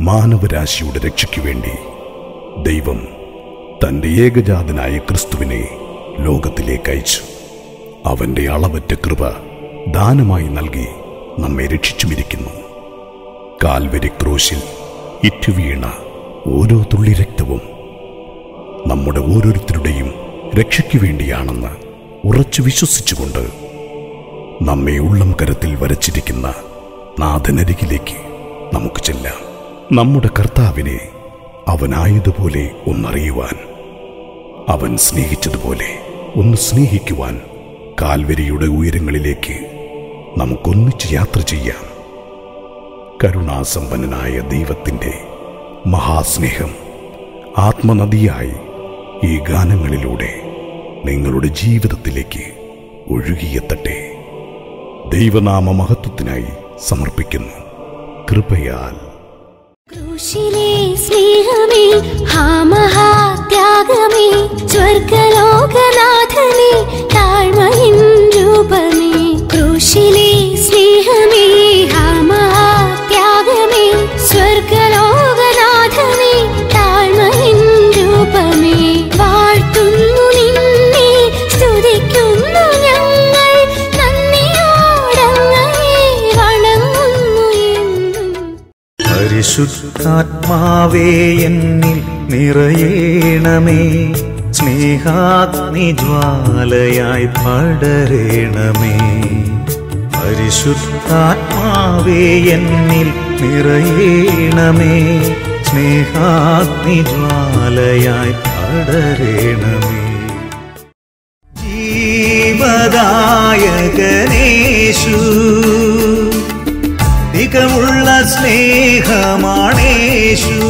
മാനവരാശിയുടെ രക്ഷയ്ക്കു വേണ്ടി ദൈവം തൻ്റെ ഏകജാതനായ ക്രിസ്തുവിനെ ലോകത്തിലേക്ക് അയച്ചു. അവൻ്റെ അളവറ്റ കൃപ ദാനമായി നൽകി നമ്മെ രക്ഷിച്ചുമിരിക്കുന്നു. കാൽവരി ക്രൂശിൽ ഇറ്റുവീണ ഓരോ തുള്ളി രക്തവും നമ്മുടെ ഓരോരുത്തരുടെയും രക്ഷയ്ക്കു വേണ്ടിയാണെന്ന് ഉറച്ചു വിശ്വസിച്ചുകൊണ്ട് നമ്മെ ഉള്ളം കരത്തിൽ വരച്ചിരിക്കുന്ന നാഥനരികിലേക്ക് നമുക്ക് ചെല്ലാം. നമ്മുടെ കർത്താവിനെ അവനായതുപോലെ ഒന്നറിയുവാൻ, അവൻ സ്നേഹിച്ചതുപോലെ ഒന്ന് സ്നേഹിക്കുവാൻ കാൽവരിയുടെ ഉയരങ്ങളിലേക്ക് നമുക്കൊന്നിച്ച് യാത്ര ചെയ്യാം. കരുണാസമ്പന്നനായ ദൈവത്തിൻ്റെ മഹാസ്നേഹം ആത്മനദിയായി ഈ ഗാനങ്ങളിലൂടെ നിങ്ങളുടെ ജീവിതത്തിലേക്ക് ഒഴുകിയെത്തട്ടെ. ദൈവനാമ മഹത്വത്തിനായി സമർപ്പിക്കുന്നു. കൃപയാൽ. ക്രൂശിലെ സ്നേഹമേ, ഹാ മഹാത്യാഗമേ, സ്വർഗലോകനാഥനേ, താഴ്മയിൻ രൂപമേ. ക്രൂശിലെ സ്നേഹമേ, ഹാ മഹാത്യാഗമേ, സ്വർഗലോകനാഥനേ, താഴ്മയിൻ രൂപമേ. വാഴ്ത്തുന്നു നിന്നെ, സ്തുതിക്കുന്നു ഞങ്ങൾ, നന്ദിയോടങ്ങയെ വണങ്ങുന്നു എന്നും. പരിശുദ്ധാത്മാവേ എന്നിൽ നിറയേണമേ, സ്നേഹാഗ്നിജ്വാലയായി പടരേണമേ. പരിശുദ്ധാത്മാവേ എന്നിൽ നിറയേണമേ, സ്നേഹാഗ്നിജ്വാലയായി പടരേണമേ. ജീവദായകനേശു, മികവുള്ള സ്നേഹമാണേശു.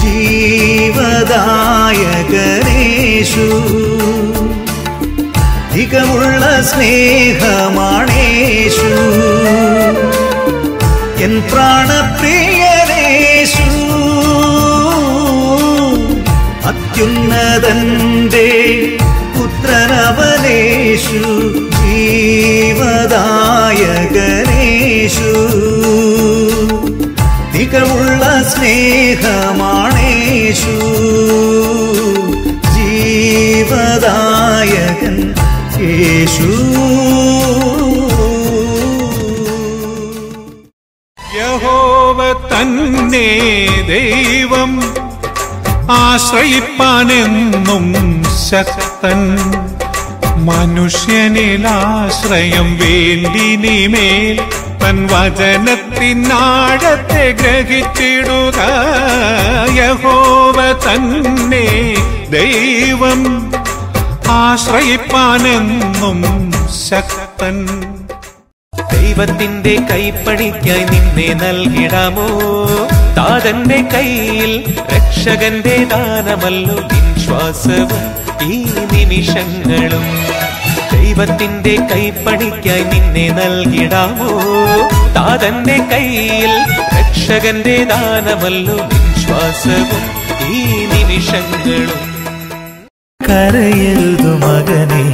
ജീവദായകനേശു, മികവുള്ള സ്നേഹമാണേശു. എൻ പ്രാണപ്രിയനേശു, അത്യുന്നതന്റെ പുത്രനവനേശു. ജീവദായകനേശു, മികവുള്ള സ്നേഹമാണേശു. ജീവദായകൻ യേശു. യഹോവ തന്നെ ദൈവം, ആശ്രയിപ്പാനെന്നും ശക്തൻ. മനുഷ്യനിലാശ്രയം വേണ്ടിനിമേൽ തൻ വചനത്തിനാഴത്തെ ഗ്രഹിച്ചിടുക. യഹോവ തന്നെ ദൈവം, ആശ്രയിപ്പാനെന്നും ശക്തൻ. ദൈവത്തിന്റെ കൈപ്പണിക്കായി നിന്നെ നൽകിടാമോ? താതന്റെ കയ്യിൽ രക്ഷകന്റെ ദാനമല്ലോ നിൻ ശ്വാസവും ഈ നിമിഷങ്ങളും. ദൈവത്തിന്റെ കൈപ്പണിക്കായി നിന്നെ നൽകിടാമോ? താതന്റെ കയ്യിൽ രക്ഷകന്റെ ദാനമല്ലോ നിൻ ശ്വാസവും ഈ നിമിഷങ്ങളും. കരയരുതു മകനെ,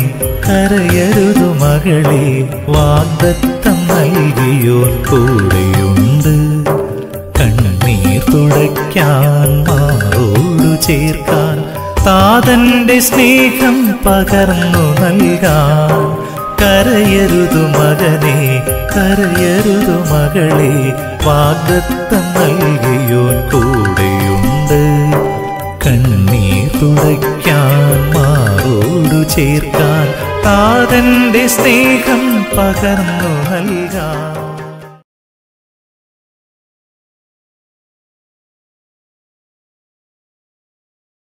കരയരുതു മകളെ, വാഗ്ദത്തം നൽകിയോർ കൂടെയുണ്ട്. കണ്ണീർ തുടയ്ക്കാൻ, മാറോടു ചേർക്കാൻ, താതന്റെ സ്നേഹം പകർന്നു നൽകാൻ. കരയരുതു മകനെ, കരയരുതു മകളെ, വാഗ്ദത്തം നൽകിയോർ കൂടെയുണ്ട്. കണ്ണീർ തുടയ്ക്കാൻ, മാറോടു ചേർക്കാൻ, താതന്റെ സ്നേഹം പകർന്നു നൽകാൻ.